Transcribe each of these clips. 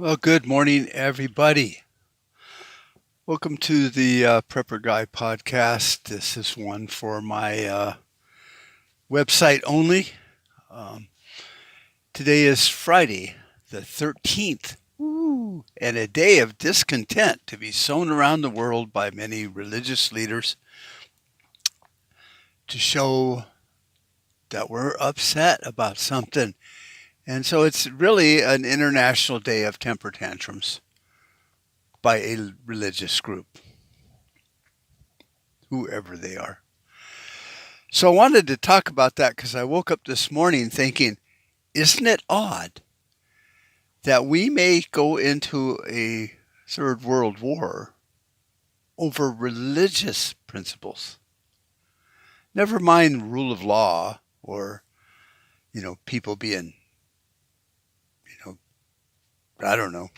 Well, good morning, everybody. Welcome to the Prepper Guy podcast. This is one for my website only. Um, Today is Friday, the 13th, and a day of discontent to be sown around the world by many religious leaders to show that we're upset about something. And so it's really an international day of temper tantrums by a religious group, whoever they are. So I wanted to talk about that because I woke up this morning thinking, isn't it odd that we may go into a third world war over religious principles? Never mind rule of law or, people being, you I don't know,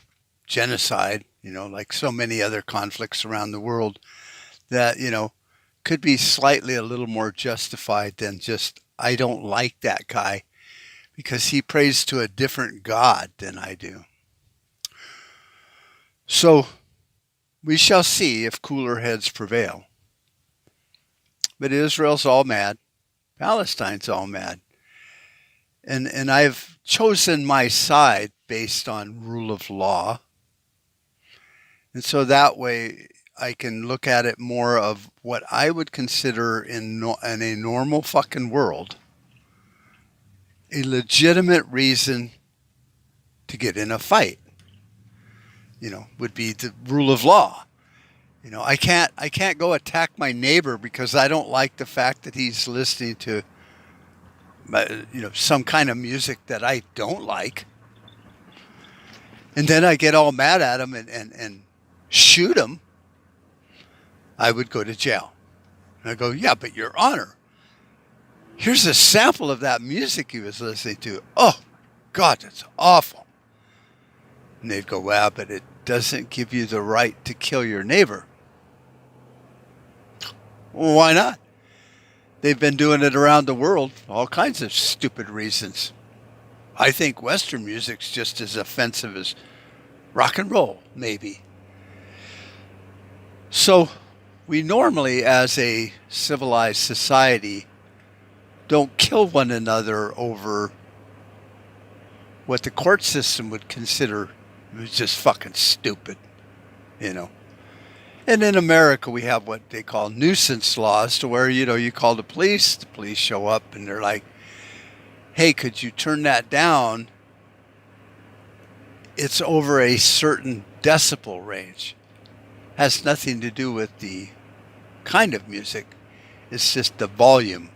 genocide, like so many other conflicts around the world that, could be slightly a little more justified than just, I don't like that guy because he prays to a different God than I do. So we shall see if cooler heads prevail. But Israel's all mad. Palestine's all mad. And I've chosen my side based on rule of law. And so that way I can look at it more of what I would consider in a normal fucking world a legitimate reason to get in a fight, would be the rule of law. I can't go attack my neighbor because I don't like the fact that he's listening to, some kind of music that I don't like. And then I get all mad at him and shoot him. I would go to jail. And I go, yeah, but Your Honor, here's a sample of that music he was listening to. Oh, God, that's awful. And they'd go, well, but it doesn't give you the right to kill your neighbor. Well, why not? They've been doing it around the world for all kinds of stupid reasons. I think Western music's just as offensive as rock and roll, maybe. So we normally, as a civilized society, don't kill one another over what the court system would consider just fucking stupid, And in America, we have what they call nuisance laws to where, you call the police show up and they're like, hey, could you turn that down? It's over a certain decibel range. Has nothing to do with the kind of music. It's just the volume.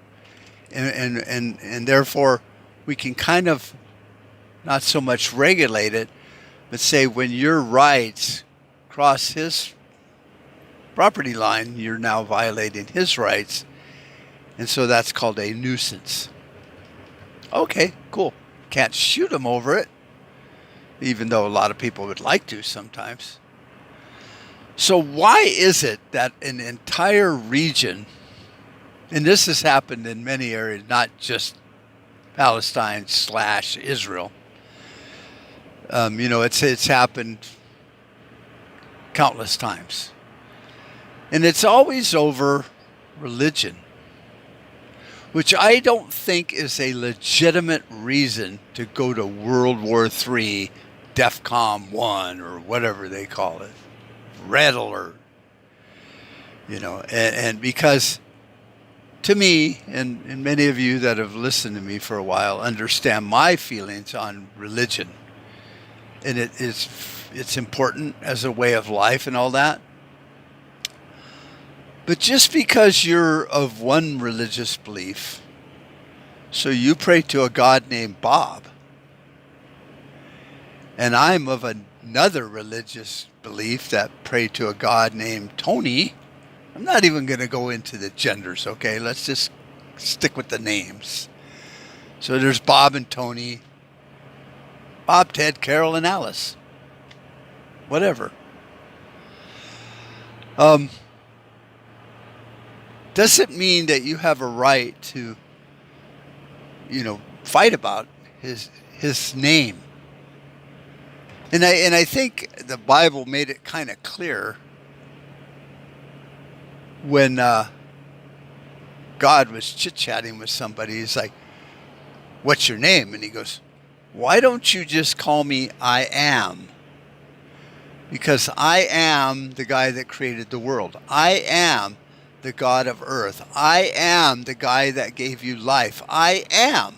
And therefore, we can kind of not so much regulate it, but say when your rights cross his property line, you're now violating his rights. And so that's called a nuisance. Okay, cool. Can't shoot him over it, even though a lot of people would like to sometimes. So why is it that an entire region, and this has happened in many areas, not just Palestine/Israel, it's happened countless times. And it's always over religion, which I don't think is a legitimate reason to go to World War III, DEFCON 1, or whatever they call it, Red Alert, and because to me, and many of you that have listened to me for a while understand my feelings on religion, and it's important as a way of life and all that. But just because you're of one religious belief, so you pray to a God named Bob, and I'm of another religious belief that pray to a God named Tony. I'm not even going to go into the genders, okay? Let's just stick with the names. So there's Bob and Tony, Bob, Ted, Carol, and Alice. Whatever. Doesn't mean that you have a right to, fight about his name. And I think the Bible made it kind of clear when God was chit-chatting with somebody. He's like, "What's your name?" And he goes, "Why don't you just call me I am? Because I am the guy that created the world. I am the God of earth. I am the guy that gave you life. I am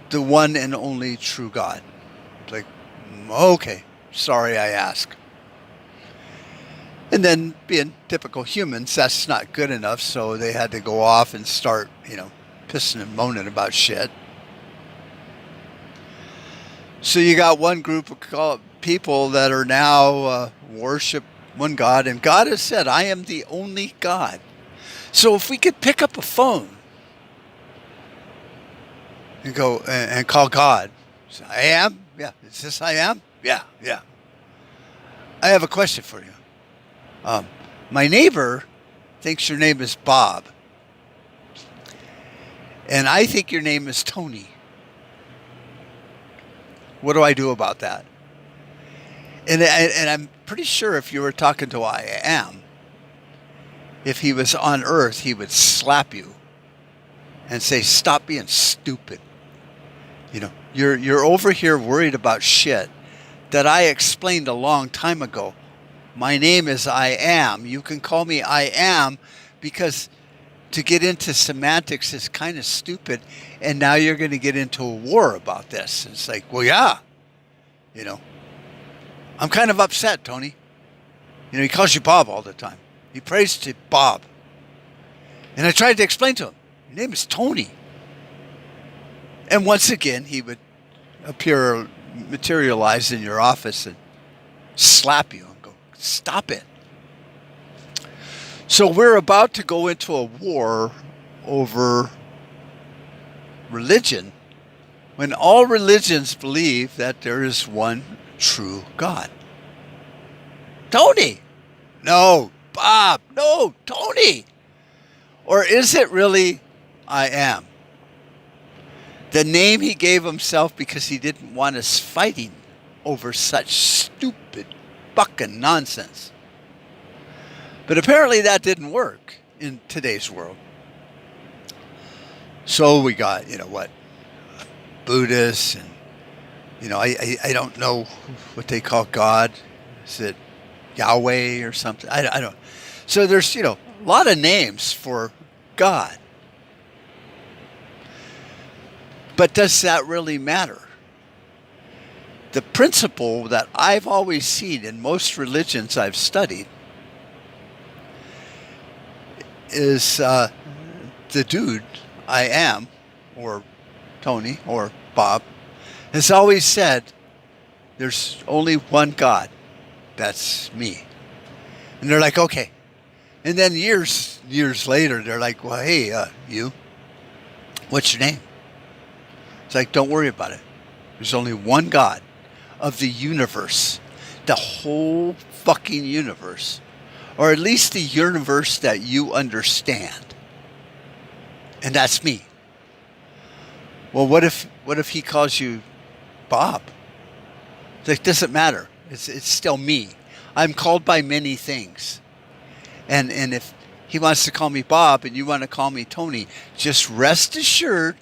the one and only true God." It's like, okay, sorry I ask. And then, being typical humans, that's not good enough, so they had to go off and start, pissing and moaning about shit. So you got one group of people that are now worship one God, and God has said, "I am the only God." So if we could pick up a phone and go and call God, say, "I am? Yeah. Is this I am? Yeah, yeah. I have a question for you. My neighbor thinks your name is Bob, and I think your name is Tony. What do I do about that?" And I'm pretty sure if you were talking to I am, if he was on earth, he would slap you and say, "Stop being stupid. You're over here worried about shit that I explained a long time ago. My name is I am. You can call me I am, because to get into semantics is kind of stupid, and now you're going to get into a war about this." It's like, well, yeah, I'm kind of upset, Tony. He calls you Bob all the time. He prays to Bob. And I tried to explain to him, your name is Tony. And once again, he would materialize in your office and slap you and go, "Stop it." So we're about to go into a war over religion, when all religions believe that there is one true God. Tony! No, Bob! No, Tony! Or is it really I am? The name he gave himself because he didn't want us fighting over such stupid fucking nonsense. But apparently that didn't work in today's world. So we got, Buddhists, and I don't know what they call God. Is it Yahweh or something? I don't. So there's a lot of names for God. But does that really matter? The principle that I've always seen in most religions I've studied is the dude, I am, or Tony, or Bob, has always said, there's only one God. That's me. And they're like, okay. And then years later, they're like, well, hey, you, what's your name? It's like, don't worry about it. There's only one God of the universe, the whole fucking universe, or at least the universe that you understand. And that's me. Well, what if he calls you Bob? It doesn't matter. It's still me. I'm called by many things. And if he wants to call me Bob and you want to call me Tony, just rest assured,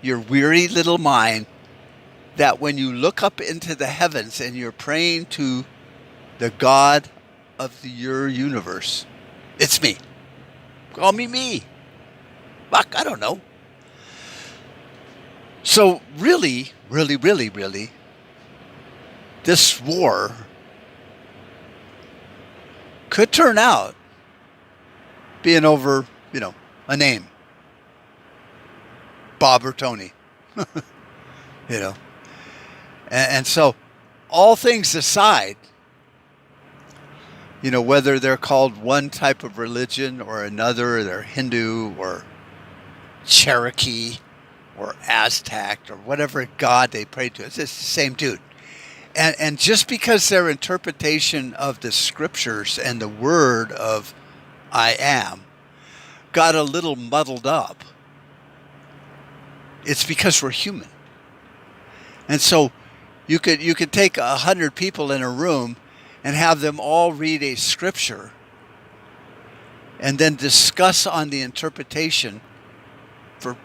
your weary little mind, that when you look up into the heavens and you're praying to the God of your universe, it's me. Call me me. Fuck, I don't know. So really, this war could turn out being over, a name. Bob or Tony. And so all things aside, whether they're called one type of religion or another, they're Hindu or Cherokee or Aztec or whatever god they pray to, it's the same dude. And just because their interpretation of the scriptures and the word of I am got a little muddled up, it's because we're human. And so You could take 100 people in a room and have them all read a scripture and then discuss on the interpretation for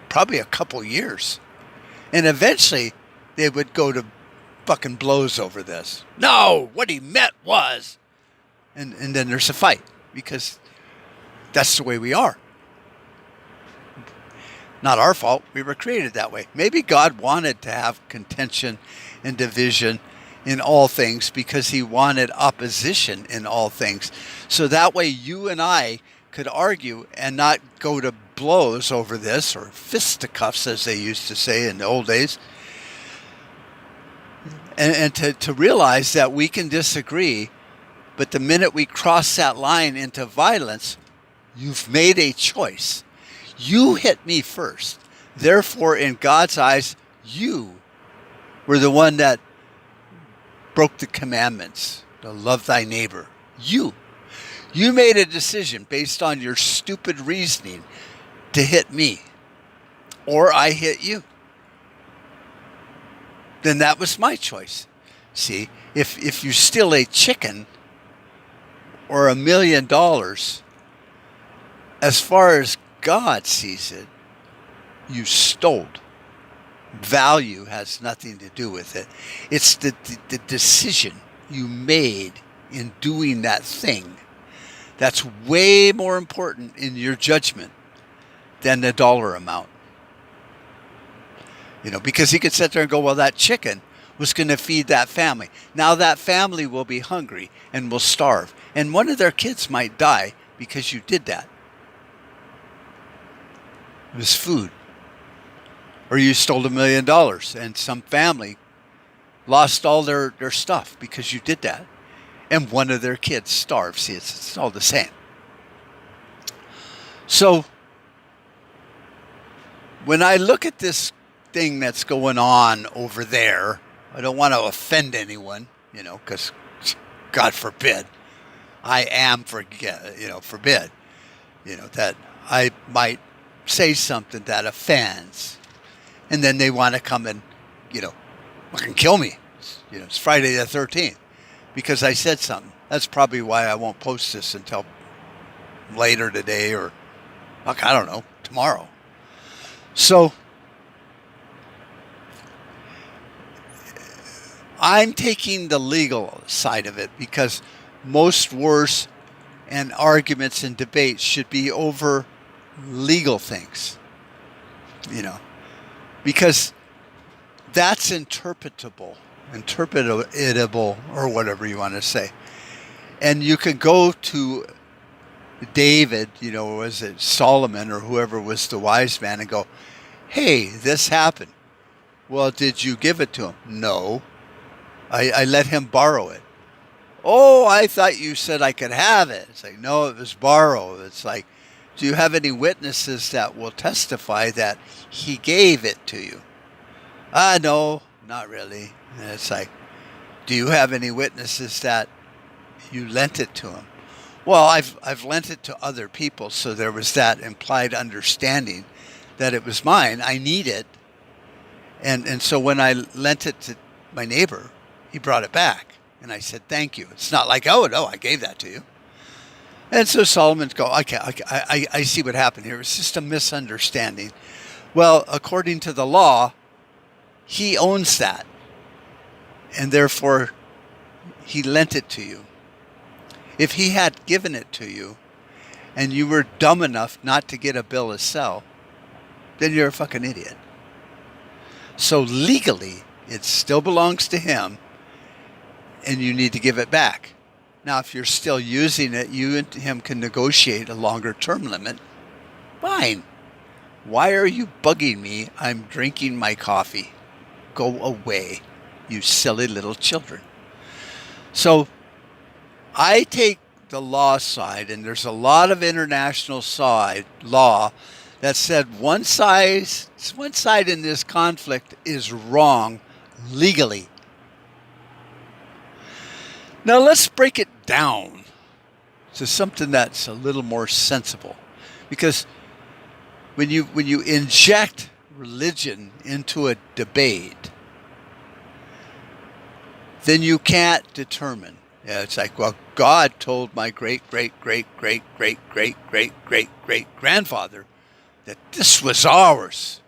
probably a couple years. And eventually they would go to fucking blows over this. No, what he meant was. And then there's a fight because that's the way we are. Not our fault. We were created that way. Maybe God wanted to have contention and division in all things because he wanted opposition in all things. So that way you and I could argue and not go to blows over this, or fisticuffs as they used to say in the old days. And to realize that we can disagree, but the minute we cross that line into violence, you've made a choice. You hit me first. Therefore, in God's eyes, you were the one that broke the commandments to love thy neighbor. You made a decision based on your stupid reasoning to hit me, or I hit you. Then that was my choice. See, if you steal a chicken or $1 million, as far as God sees it, you stole. Value has nothing to do with it. It's the decision you made in doing that thing that's way more important in your judgment than the dollar amount. Because he could sit there and go, well, that chicken was going to feed that family. Now that family will be hungry and will starve. And one of their kids might die because you did that. It was food. Or you stole $1 million and some family lost all their stuff because you did that. And one of their kids starved. See, it's all the same. So when I look at this thing that's going on over there, I don't want to offend anyone, because God forbid, I am forbid, that I might say something that offends, and then they want to come and, fucking kill me. It's Friday the 13th because I said something. That's probably why I won't post this until later today or, I don't know, tomorrow. So I'm taking the legal side of it because most wars and arguments and debates should be over legal things, because that's interpretable, or whatever you want to say. And you can go to David, was it Solomon or whoever was the wise man, and go, hey, this happened. Well, did you give it to him? No. I let him borrow it. Oh, I thought you said I could have it. It's like, no, it was borrowed. It's like, do you have any witnesses that will testify that he gave it to you? No, not really. And it's like, do you have any witnesses that you lent it to him? Well, I've lent it to other people, so there was that implied understanding that it was mine. I need it. And so when I lent it to my neighbor, he brought it back. And I said, thank you. It's not like, oh, no, I gave that to you. And so Solomon's go, okay, I see what happened here. It's just a misunderstanding. Well, according to the law, he owns that. And therefore, he lent it to you. If he had given it to you and you were dumb enough not to get a bill of sale, then you're a fucking idiot. So legally, it still belongs to him and you need to give it back. Now, if you're still using it, you and him can negotiate a longer term limit. Fine. Why are you bugging me? I'm drinking my coffee. Go away, you silly little children. So I take the law side, and there's a lot of international law that said one side in this conflict is wrong legally. Now let's break it down to something that's a little more sensible, because when you inject religion into a debate, then you can't determine. Yeah, it's like, well, God told my great, great, great, great, great, great, great, great, great grandfather that this was ours.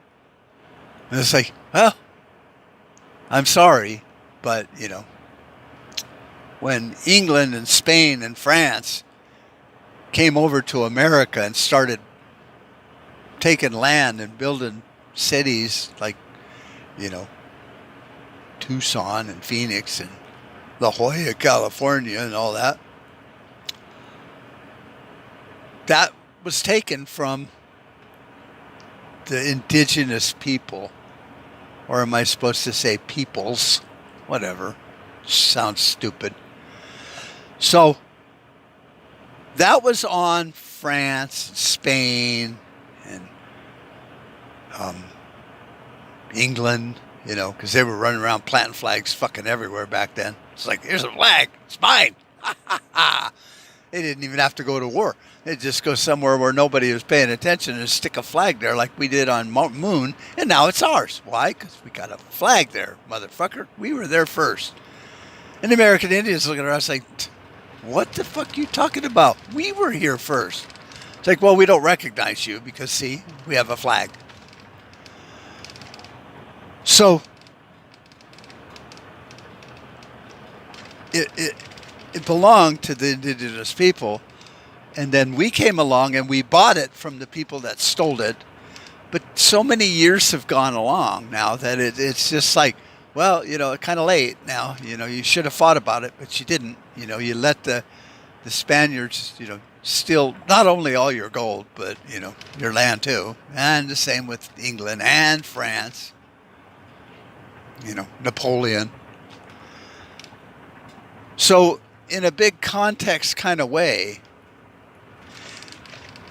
And it's like, well, I'm sorry, but, when England and Spain and France came over to America and started taking land and building cities like, Tucson and Phoenix and La Jolla, California and all that, that was taken from the indigenous people. Or am I supposed to say peoples? Whatever. Sounds stupid. So that was on France, Spain, and England, because they were running around planting flags fucking everywhere back then. It's like, here's a flag. It's mine. They didn't even have to go to war. They'd just go somewhere where nobody was paying attention and stick a flag there like we did on Moon, and now it's ours. Why? Because we got a flag there, motherfucker. We were there first. And the American Indians look at us like, what the fuck are you talking about? We were here first. It's like, well, we don't recognize you because, see, we have a flag. So it belonged to the indigenous people, and then we came along and we bought it from the people that stole it. But so many years have gone along now that it's just like, well, it's kind of late now. You should have fought about it, but you didn't. You let the Spaniards, steal not only all your gold, but, your land too. And the same with England and France. Napoleon. So in a big context kind of way,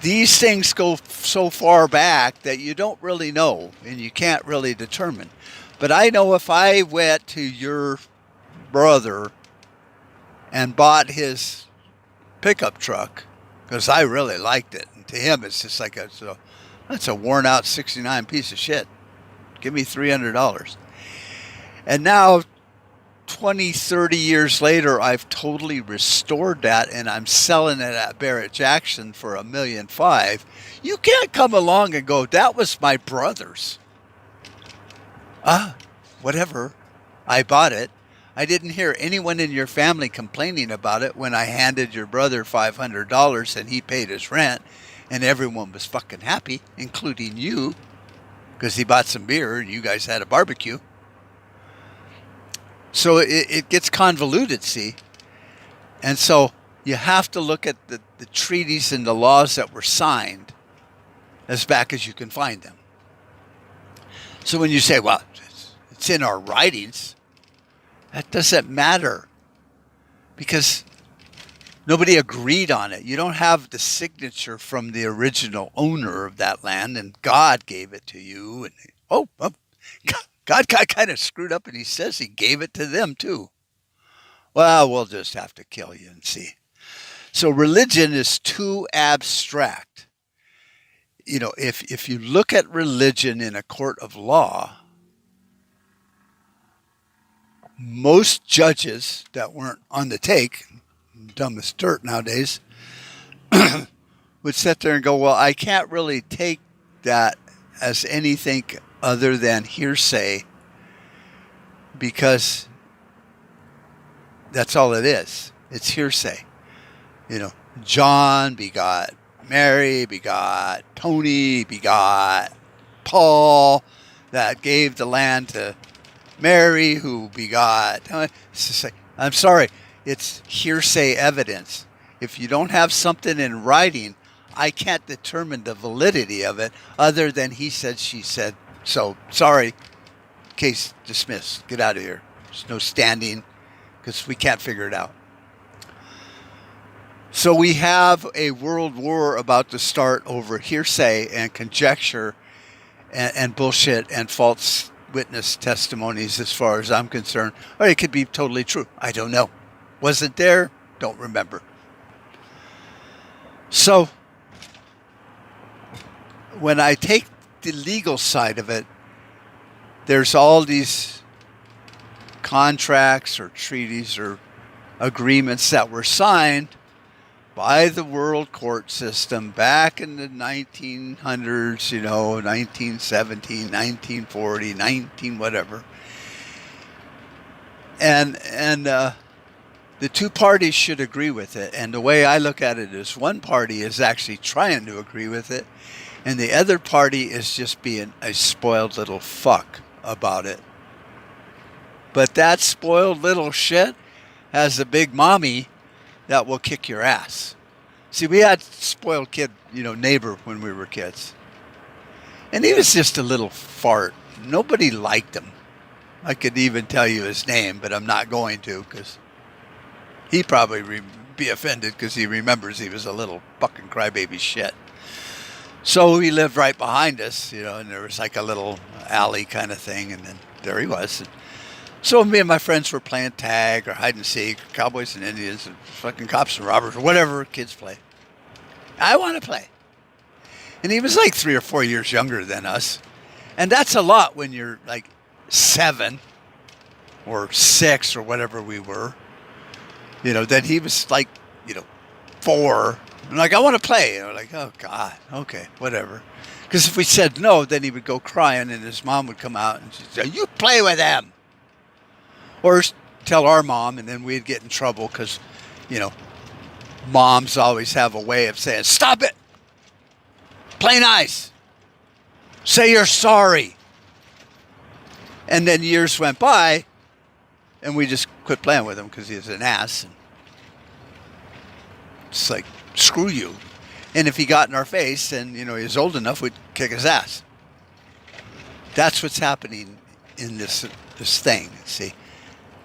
these things go so far back that you don't really know and you can't really determine. But I know if I went to your brother and bought his pickup truck, because I really liked it, and to him it's just like, that's a worn out 69 piece of shit. Give me $300. And now 20, 30 years later, I've totally restored that and I'm selling it at Barrett Jackson for $1.5 million. You can't come along and go, that was my brother's. Whatever. I bought it. I didn't hear anyone in your family complaining about it when I handed your brother $500 and he paid his rent and everyone was fucking happy, including you, because he bought some beer and you guys had a barbecue. So it gets convoluted, see? And so you have to look at the treaties and the laws that were signed as back as you can find them. So when you say, well, it's in our writings, that doesn't matter because nobody agreed on it. You don't have the signature from the original owner of that land, and God gave it to you. And God got kind of screwed up, and he says he gave it to them too. Well, we'll just have to kill you and see. So religion is too abstract. If you look at religion in a court of law, most judges that weren't on the take, dumb as dirt nowadays, would sit there and go, well, I can't really take that as anything other than hearsay because that's all it is. It's hearsay. John begot Mary, begot Tony, begot Paul, that gave the land to Mary, who begot. It's just like, I'm sorry, it's hearsay evidence. If you don't have something in writing, I can't determine the validity of it other than he said, she said. So, sorry, case dismissed. Get out of here. There's no standing because we can't figure it out. So we have a world war about to start over hearsay and conjecture and bullshit and false witness testimonies as far as I'm concerned. Or it could be totally true. I don't know. Wasn't there? Don't remember. So when I take the legal side of it, there's all these contracts or treaties or agreements that were signed by the world court system back in the 1900s, 1917, 1940, 19 whatever. And the two parties should agree with it. And the way I look at it is one party is actually trying to agree with it, and the other party is just being a spoiled little fuck about it. But that spoiled little shit has a big mommy that will kick your ass. See, we had spoiled kid, neighbor when we were kids. And he was just a little fart. Nobody liked him. I could even tell you his name, but I'm not going to, because he probably be offended because he remembers he was a little fucking crybaby shit. So he lived right behind us, and there was like a little alley kind of thing, and then there he was. And so me and my friends were playing tag or hide and seek, or cowboys and Indians, and fucking cops and robbers, or whatever kids play. I want to play. And he was like 3 or 4 years younger than us. And that's a lot when you're like 7 or 6 or whatever we were. Then he was like, 4. I'm like, I want to play. And we're like, oh, God, okay, whatever. Because if we said no, then he would go crying and his mom would come out and she'd say, you play with them. Or tell our mom, and then we'd get in trouble because, moms always have a way of saying, stop it. Play nice. Say you're sorry. And then years went by, and we just quit playing with him because he was an ass. And it's like, screw you. And if he got in our face and, he was old enough, we'd kick his ass. That's what's happening in this thing. See,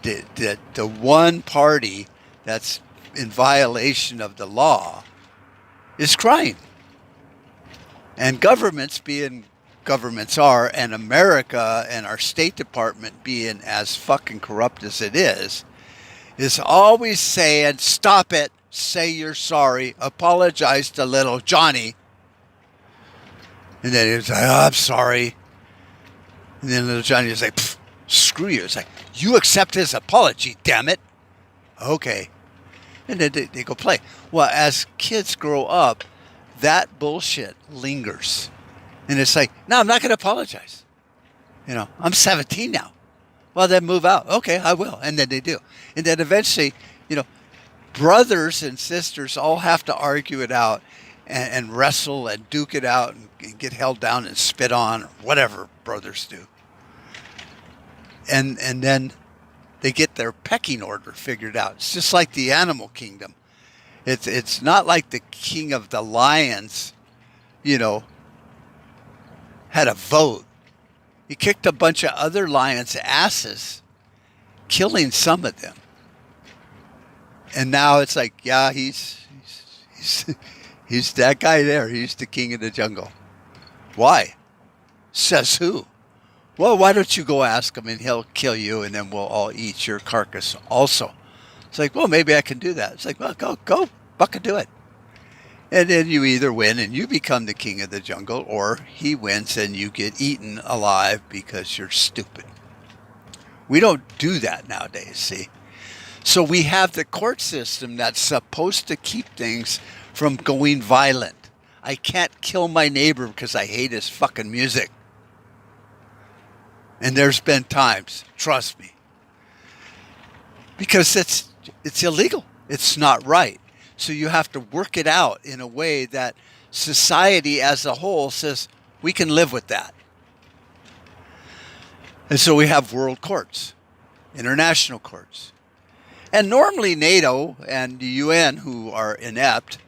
the one party that's in violation of the law is crying. And governments being governments are, and America and our State Department being as fucking corrupt as it is always saying, stop it, say you're sorry, apologize to little Johnny. And then he's like, oh, I'm sorry. And then little Johnny is like, screw you. It's like, you accept his apology, damn it. Okay. And then they go play. Well, as kids grow up, that bullshit lingers. And it's like, no, I'm not going to apologize. I'm 17 now. Well, then move out. Okay, I will. And then they do. And then eventually, brothers and sisters all have to argue it out and wrestle and duke it out and get held down and spit on, or whatever brothers do. And then they get their pecking order figured out. It's just like the animal kingdom. It's not like the king of the lions, had a vote. He kicked a bunch of other lions' asses, killing some of them. And now it's like, yeah, he's that guy there. He's the king of the jungle. Why? Says who? Well, why don't you go ask him and he'll kill you and then we'll all eat your carcass also. It's like, well, maybe I can do that. It's like, well, go, fucking do it. And then you either win and you become the king of the jungle, or he wins and you get eaten alive because you're stupid. We don't do that nowadays, see? So we have the court system that's supposed to keep things from going violent. I can't kill my neighbor because I hate his fucking music. And there's been times, trust me, because it's illegal. It's not right. So you have to work it out in a way that society as a whole says, we can live with that. And so we have world courts, international courts. And normally NATO and the UN, who are inept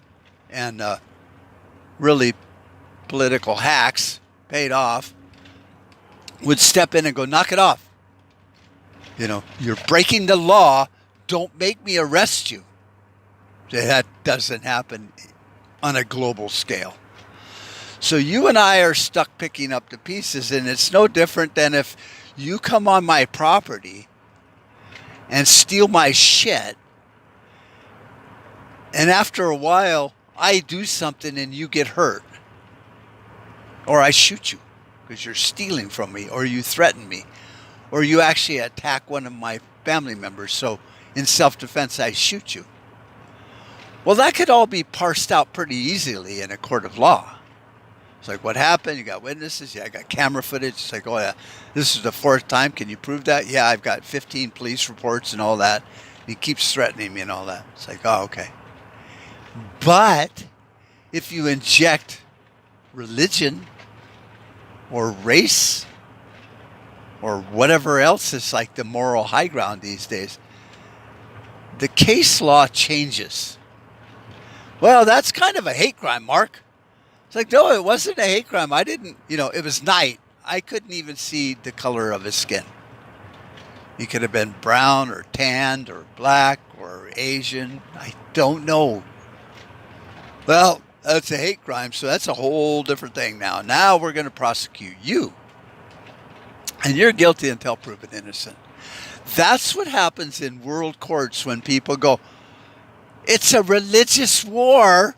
and really political hacks, paid off, would step in and go, knock it off. You're breaking the law. Don't make me arrest you. That doesn't happen on a global scale. So you and I are stuck picking up the pieces, and it's no different than if you come on my property and steal my shit, and after a while I do something and you get hurt, or I shoot you because you're stealing from me, or you threaten me, or you actually attack one of my family members, so in self-defense I shoot you. Well, that could all be parsed out pretty easily in a court of law. It's like, what happened? You got witnesses? Yeah, I got camera footage. It's like, oh yeah, this is the fourth time. Can you prove that? Yeah, I've got 15 police reports and all that. He keeps threatening me and all that. It's like, oh, okay. But if you inject religion or race or whatever else is like the moral high ground these days, the case law changes. Well, that's kind of a hate crime, Mark. It's like, no, it wasn't a hate crime. I didn't, it was night. I couldn't even see the color of his skin. He could have been brown or tanned or black or Asian. I don't know. Well, that's a hate crime, so that's a whole different thing now. Now we're going to prosecute you. And you're guilty until proven innocent. That's what happens in world courts when people go, it's a religious war.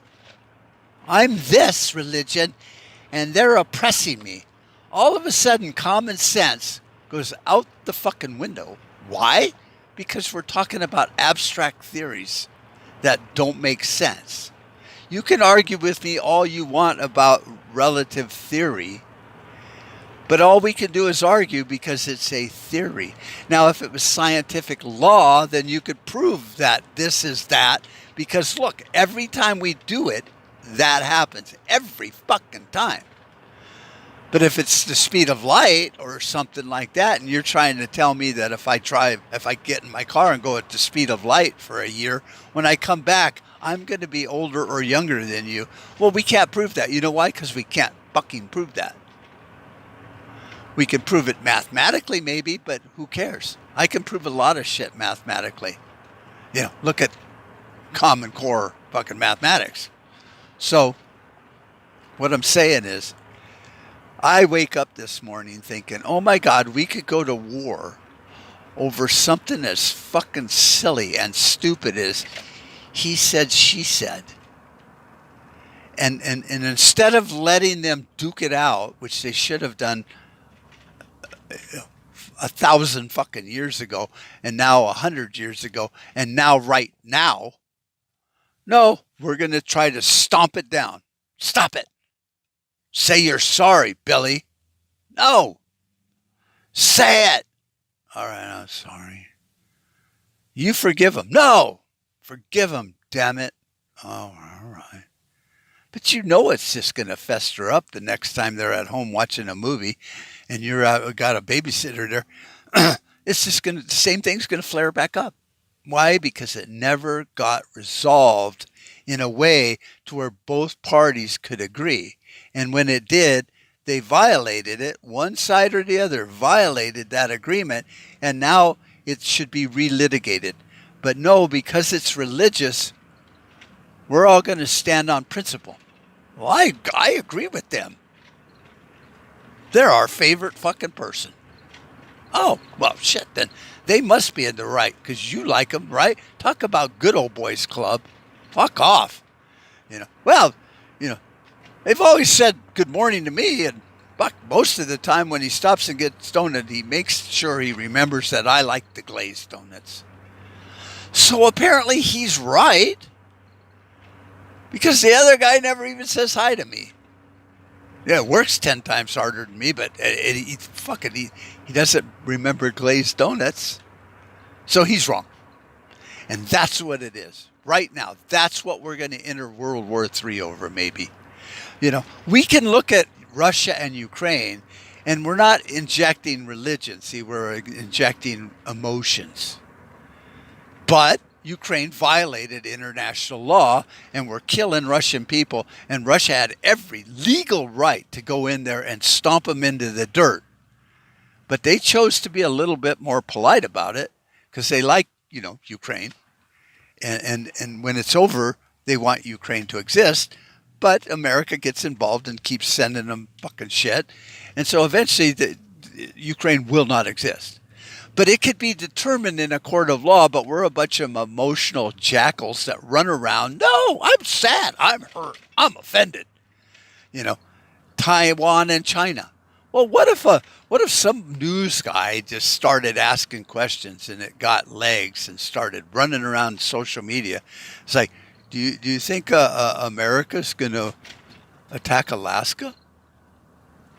I'm this religion, and they're oppressing me. All of a sudden, common sense goes out the fucking window. Why? Because we're talking about abstract theories that don't make sense. You can argue with me all you want about relative theory, but all we can do is argue because it's a theory. Now, if it was scientific law, then you could prove that this is that, because look, every time we do it, that happens. Every fucking time. But if it's the speed of light or something like that, and you're trying to tell me that if I get in my car and go at the speed of light for a year, when I come back, I'm going to be older or younger than you. Well, we can't prove that. You know why? Because we can't fucking prove that. We can prove it mathematically maybe, but who cares? I can prove a lot of shit mathematically. Look at Common Core fucking mathematics. So what I'm saying is, I wake up this morning thinking, oh my God, we could go to war over something as fucking silly and stupid as he said, she said. And instead of letting them duke it out, which they should have done 1,000 fucking years ago, and now 100 years ago, and now right now, no, we're going to try to stomp it down. Stop it. Say you're sorry, Billy. No. Say it. All right, I'm sorry. You forgive him. No. Forgive him, damn it. Oh, all right. But it's just going to fester up the next time they're at home watching a movie and you're got a babysitter there. It's just the same thing's going to flare back up. Why? Because it never got resolved in a way to where both parties could agree. And when it did, they violated it. One side or the other violated that agreement, and now it should be relitigated. But no, because it's religious, we're all going to stand on principle. Well, I agree with them. They're our favorite fucking person. Oh, well, shit, then they must be in the right because you like them, right? Talk about good old boys club. Fuck off. Well, they've always said good morning to me, and fuck, most of the time when he stops and gets donut, he makes sure he remembers that I like the glazed donuts. So apparently he's right, because the other guy never even says hi to me. Yeah, works 10 times harder than me, but he doesn't remember glazed donuts. So he's wrong. And that's what it is. Right now, that's what we're going to enter World War III over, maybe. We can look at Russia and Ukraine, and we're not injecting religion. See, we're injecting emotions. But Ukraine violated international law, and we're killing Russian people, and Russia had every legal right to go in there and stomp them into the dirt. But they chose to be a little bit more polite about it, because they like, Ukraine. And when it's over, they want Ukraine to exist. But America gets involved and keeps sending them fucking shit. And so eventually Ukraine will not exist. But it could be determined in a court of law, but we're a bunch of emotional jackals that run around. No, I'm sad. I'm hurt. I'm offended. Taiwan and China. Well, what if some news guy just started asking questions and it got legs and started running around social media? It's like, do you think America's going to attack Alaska?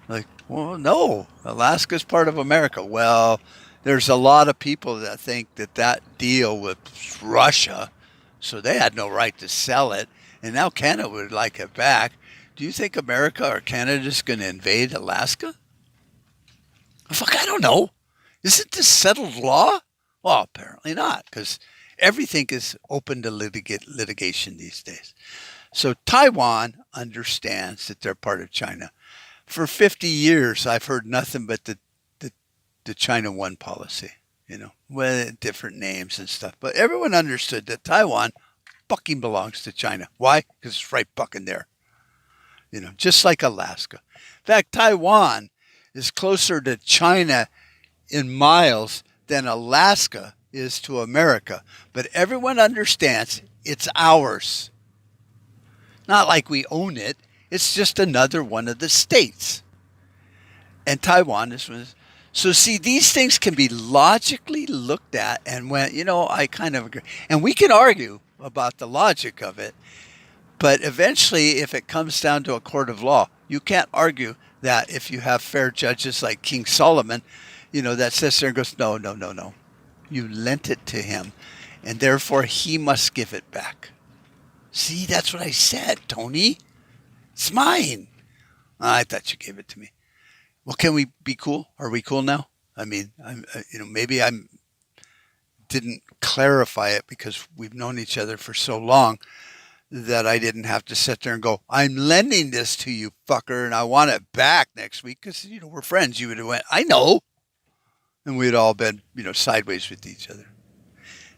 Like, well, no, Alaska's part of America. Well, there's a lot of people that think that that deal with Russia, so they had no right to sell it, and now Canada would like it back. Do you think America or Canada is going to invade Alaska? Fuck, I don't know. Isn't this settled law? Well, apparently not, because everything is open to litigation these days. So Taiwan understands that they're part of China. For 50 years, I've heard nothing but the China One policy, with different names and stuff. But everyone understood that Taiwan fucking belongs to China. Why? Because it's right fucking there. Just like Alaska. In fact, Taiwan is closer to China in miles than Alaska is to America. But everyone understands it's ours. Not like we own it. It's just another one of the states. And Taiwan is one. So see, these things can be logically looked at, and I kind of agree. And we can argue about the logic of it, but eventually, if it comes down to a court of law, you can't argue that if you have fair judges like King Solomon, that sits there and goes, no, no, no, no. You lent it to him, and therefore he must give it back. See, that's what I said, Tony. It's mine. I thought you gave it to me. Well, can we be cool? Are we cool now? I mean, maybe I didn't clarify it because we've known each other for so long that I didn't have to sit there and go, I'm lending this to you, fucker, and I want it back next week because, we're friends. You would have went, I know. And we'd all been, sideways with each other.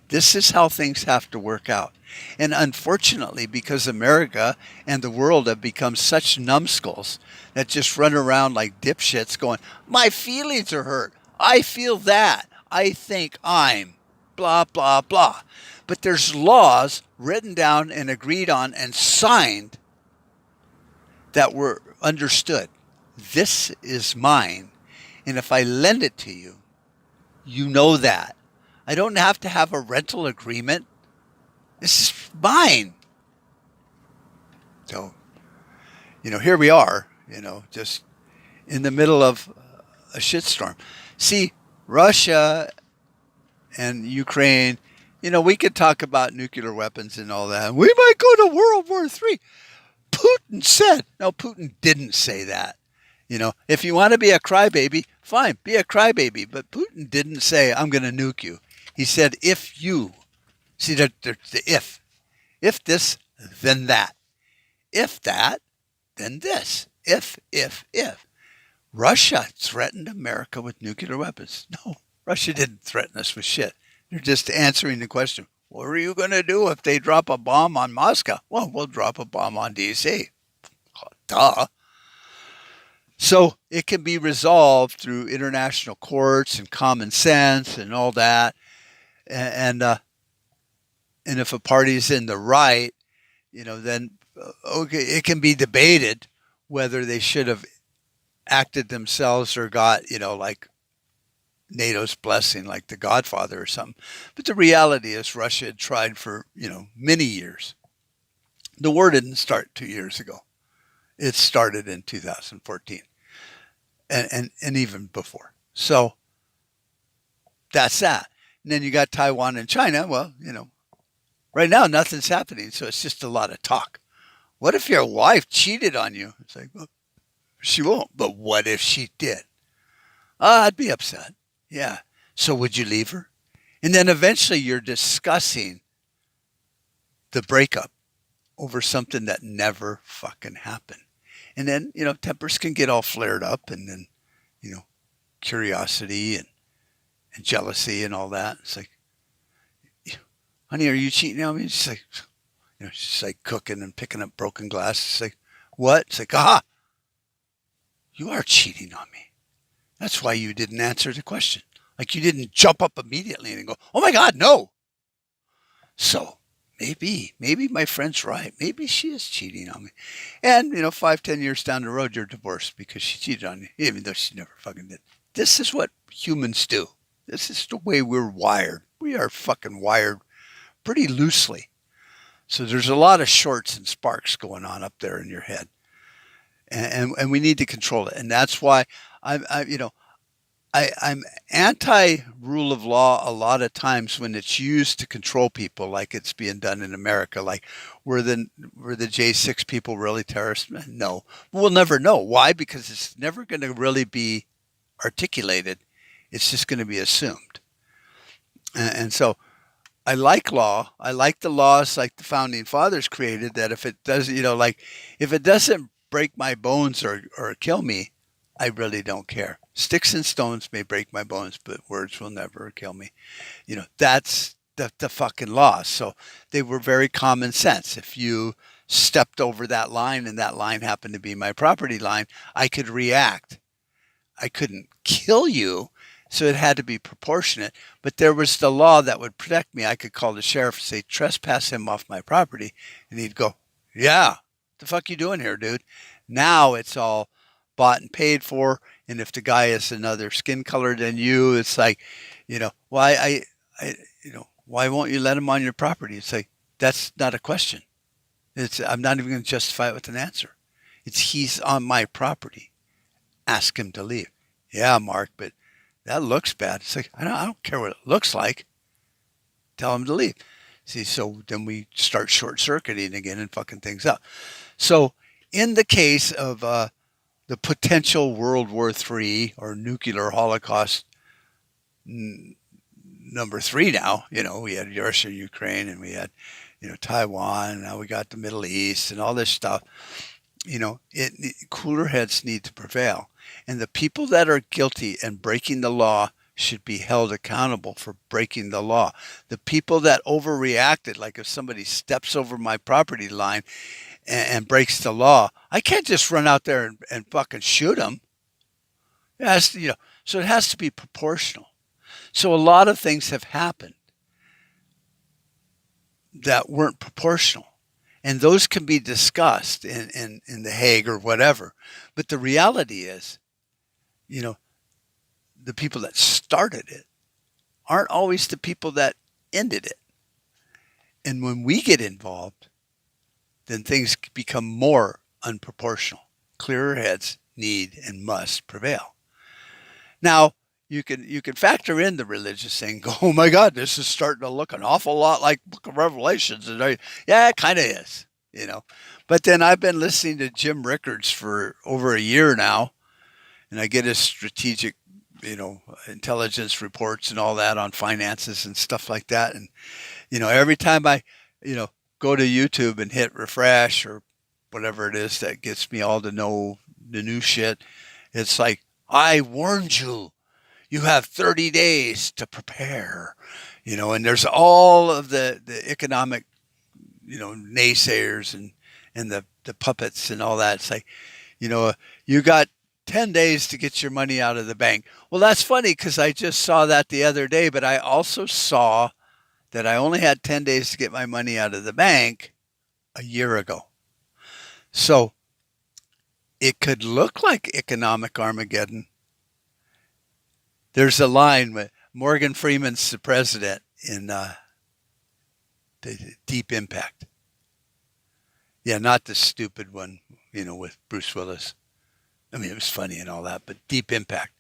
This is how things have to work out. And unfortunately, because America and the world have become such numbskulls that just run around like dipshits going, my feelings are hurt. I feel that. I think I'm blah, blah, blah. But there's laws written down and agreed on and signed that were understood. This is mine. And if I lend it to you, you know that. I don't have to have a rental agreement. This is mine. So, here we are, just in the middle of a shitstorm. See, Russia and Ukraine, we could talk about nuclear weapons and all that. We might go to World War III. Putin said, no, Putin didn't say that. If you want to be a crybaby, fine, be a crybaby. But Putin didn't say, I'm going to nuke you. He said, if you, see, there's the if. If this, then that. If that, then this. If. Russia threatened America with nuclear weapons. No, Russia didn't threaten us with shit. They're just answering the question, what are you going to do if they drop a bomb on Moscow? Well, we'll drop a bomb on D.C. Duh. So it can be resolved through international courts and common sense and all that. And if a party's in the right, then okay, it can be debated whether they should have acted themselves or got, like NATO's blessing, like the Godfather or something. But the reality is Russia had tried for, many years. The war didn't start 2 years ago. It started in 2014 and even before. So that's that. And then you got Taiwan and China. Well, right now nothing's happening. So it's just a lot of talk. What if your wife cheated on you? It's like, well, she won't. But what if she did? I'd be upset. Yeah. So would you leave her? And then eventually you're discussing the breakup over something that never fucking happened. And then, tempers can get all flared up and then, curiosity and jealousy and all that. It's like, honey, are you cheating on me? She's like, she's like cooking and picking up broken glass. It's like, what? It's like, you are cheating on me. That's why you didn't answer the question. Like you didn't jump up immediately and go, oh my God, no. So maybe my friend's right. Maybe she is cheating on me. And, 5, 10 years down the road, you're divorced because she cheated on you, even though she never fucking did. This is what humans do. This is the way we're wired. We are fucking wired pretty loosely. So there's a lot of shorts and sparks going on up there in your head. And we need to control it. And that's why I'm anti rule of law a lot of times when it's used to control people, like it's being done in America. Like, were the J6 people really terrorists? No, we'll never know. Why? Because it's never going to really be articulated. It's just going to be assumed. And so I like law. I like the laws like the founding fathers created. That if it does, like if it doesn't break my bones or kill me, I really don't care. Sticks and stones may break my bones, but words will never kill me. That's the fucking law. So they were very common sense. If you stepped over that line and that line happened to be my property line, I could react. I couldn't kill you, so it had to be proportionate. But there was the law that would protect me. I could call the sheriff and say, trespass him off my property. And he'd go, yeah, what the fuck you doing here, dude? Now it's all bought and paid for. And if the guy is another skin color than you, it's like, why why won't you let him on your property? It's like, that's not a question. I'm not even going to justify it with an answer. He's on my property. Ask him to leave. Yeah, Mark, but that looks bad. It's like, I don't care what it looks like. Tell him to leave. See, so then we start short circuiting again and fucking things up. So in the case of the potential World War III or nuclear holocaust number 3 now, we had Russia, Ukraine, and we had, Taiwan, and now we got the Middle East and all this stuff. Cooler heads need to prevail. And the people that are guilty and breaking the law should be held accountable for breaking the law. The people that overreacted, like if somebody steps over my property line and breaks the law, I can't just run out there and fucking shoot them. So it has to be proportional. So a lot of things have happened that weren't proportional. And those can be discussed in The Hague or whatever. But the reality is, the people that started it aren't always the people that ended it. And when we get involved, then things become more unproportional. Clearer heads need and must prevail. Now, you can factor in the religious thing. Go, oh my God, this is starting to look an awful lot like Book of Revelations. And yeah, it kind of is, But then I've been listening to Jim Rickards for over a year now, and I get his strategic, intelligence reports and all that on finances and stuff like that. And, every time I, go to YouTube and hit refresh or whatever it is that gets me all to know the new shit, it's like, I warned you. You have 30 days to prepare, and there's all of the economic, naysayers and the puppets and all that. It's like, you got 10 days to get your money out of the bank. Well, that's funny because I just saw that the other day, but I also saw that I only had 10 days to get my money out of the bank a year ago. So it could look like economic Armageddon. There's a line with Morgan Freeman's the president in the Deep Impact. Yeah, not the stupid one, with Bruce Willis. I mean, it was funny and all that, but Deep Impact,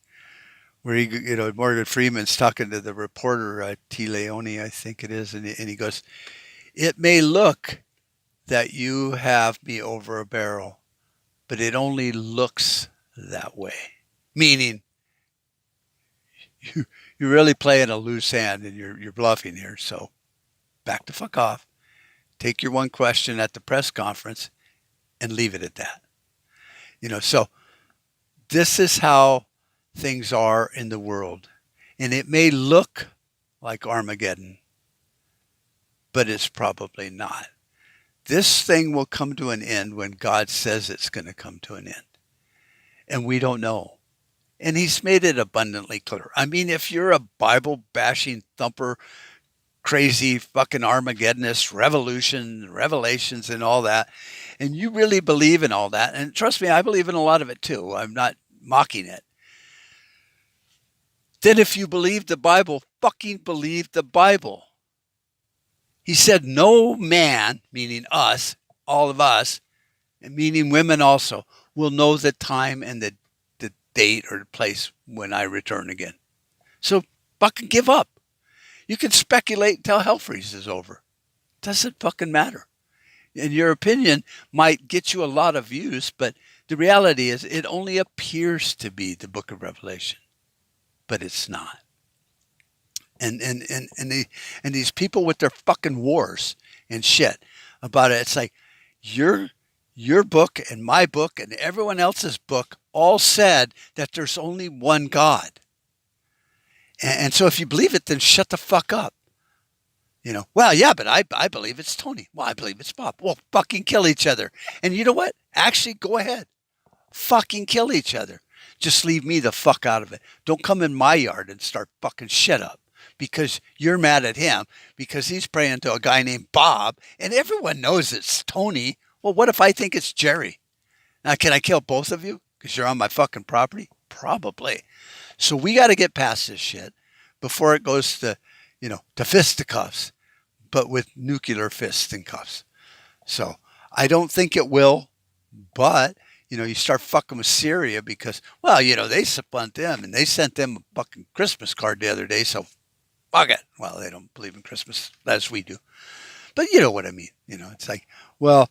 where Morgan Freeman's talking to the reporter, T. Leone, I think it is, and he goes, it may look that you have me over a barrel, but it only looks that way. Meaning, you're really playing a loose hand and you're bluffing here. So back the fuck off. Take your one question at the press conference and leave it at that. So this is how things are in the world. And it may look like Armageddon, but it's probably not. This thing will come to an end when God says it's going to come to an end. And we don't know. And he's made it abundantly clear. I mean, if you're a Bible bashing thumper, crazy fucking Armageddonist revolution, revelations and all that, and you really believe in all that, and trust me, I believe in a lot of it too. I'm not mocking it. Then if you believe the Bible, fucking believe the Bible. He said, no man, meaning us, all of us, and meaning women also, will know the time and the date or the place when I return again. So fucking give up. You can speculate until hell freezes over. Doesn't fucking matter. And your opinion might get you a lot of views, but the reality is it only appears to be the book of Revelation, but it's not. And these people with their fucking wars and shit about it, it's like your book and my book and everyone else's book all said that there's only one God. And so if you believe it, then shut the fuck up. Well, yeah, but I believe it's Tony. Well, I believe it's Bob. Well, fucking kill each other. And you know what? Actually, go ahead. Fucking kill each other. Just leave me the fuck out of it. Don't come in my yard and start fucking shit up because you're mad at him because he's praying to a guy named Bob and everyone knows it's Tony. Well, what if I think it's Jerry? Now, can I kill both of you because you're on my fucking property? Probably. So we got to get past this shit before it goes to, to fisticuffs, but with nuclear fists and cuffs. So I don't think it will, but, you start fucking with Syria because, well, they supplant them and they sent them a fucking Christmas card the other day. So fuck it. Well, they don't believe in Christmas as we do, but you know what I mean? It's like, well,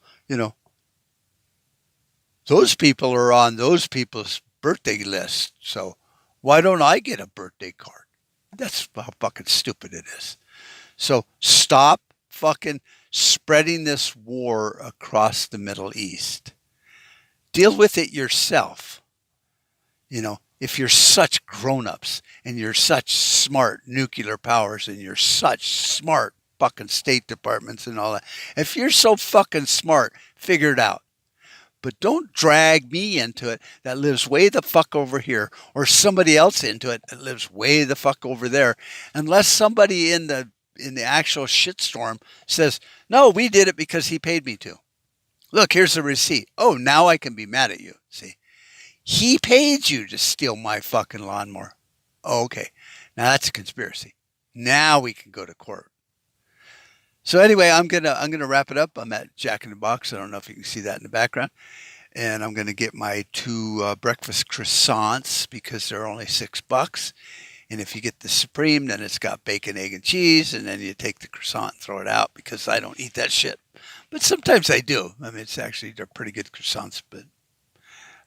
those people are on those people's birthday list. So why don't I get a birthday card? That's how fucking stupid it is. So stop fucking spreading this war across the Middle East. Deal with it yourself. If you're such grown-ups and you're such smart nuclear powers and you're such smart fucking State Departments and all that, if you're so fucking smart, figure it out. But don't drag me into it that lives way the fuck over here or somebody else into it that lives way the fuck over there unless somebody in the actual shitstorm says, no, we did it because he paid me to. Look, here's the receipt. Oh, now I can be mad at you. See, he paid you to steal my fucking lawnmower. Oh, okay. Now that's a conspiracy. Now we can go to court. So anyway, I'm gonna wrap it up. I'm at Jack in the Box. I don't know if you can see that in the background. And I'm gonna get my 2 breakfast croissants because they're only $6. And if you get the Supreme, then it's got bacon, egg, and cheese. And then you take the croissant and throw it out because I don't eat that shit. But sometimes I do. I mean, they're pretty good croissants. But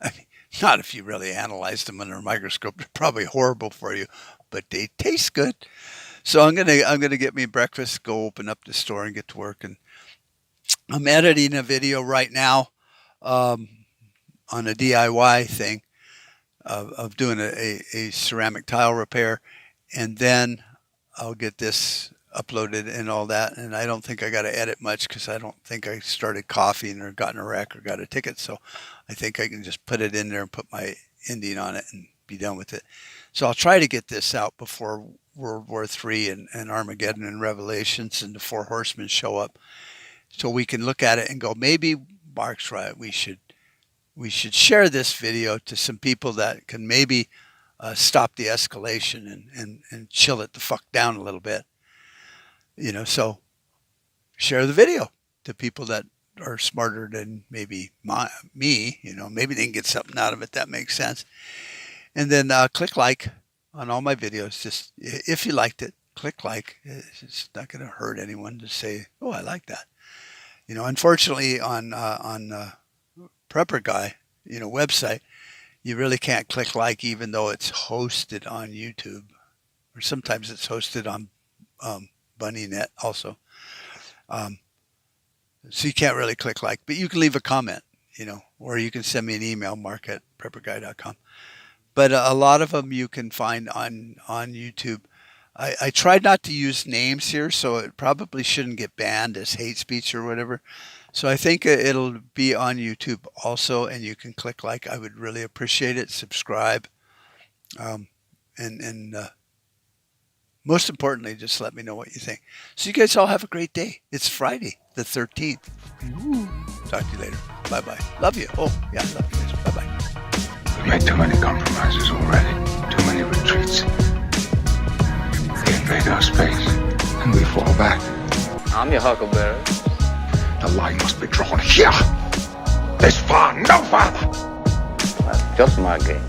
I mean, not if you really analyze them under a microscope. They're probably horrible for you, but they taste good. So I'm gonna get me breakfast, go open up the store, and get to work. And I'm editing a video right now on a DIY thing of doing a ceramic tile repair, and then I'll get this uploaded and all that. And I don't think I got to edit much because I don't think I started coughing or gotten a wreck or got a ticket. So I think I can just put it in there and put my ending on it and be done with it. So I'll try to get this out before World War III and Armageddon and Revelations and the 4 horsemen show up, so we can look at it and go, maybe Mark's right. We should share this video to some people that can maybe stop the escalation and chill it the fuck down a little bit. So share the video to people that are smarter than maybe me. Maybe they can get something out of it that makes sense. And then click like on all my videos. Just if you liked it, click like. It's not going to hurt anyone to say, "Oh, I like that." Unfortunately, on Prepper Guy, website, you really can't click like, even though it's hosted on YouTube, or sometimes it's hosted on BunnyNet also. So you can't really click like, but you can leave a comment, or you can send me an email, mark@prepperguy.com. But a lot of them you can find on YouTube. I tried not to use names here, so it probably shouldn't get banned as hate speech or whatever. So I think it'll be on YouTube also, and you can click like. I would really appreciate it. Subscribe, and Most importantly, just let me know what you think. So you guys all have a great day. It's Friday, the 13th. Talk to you later. Bye-bye. Love you. Oh, yeah, love you guys. Bye-bye. We made too many compromises already. Too many retreats. They invade our space, and we fall back. I'm your huckleberry. The line must be drawn here. This far, no farther. That's just my game.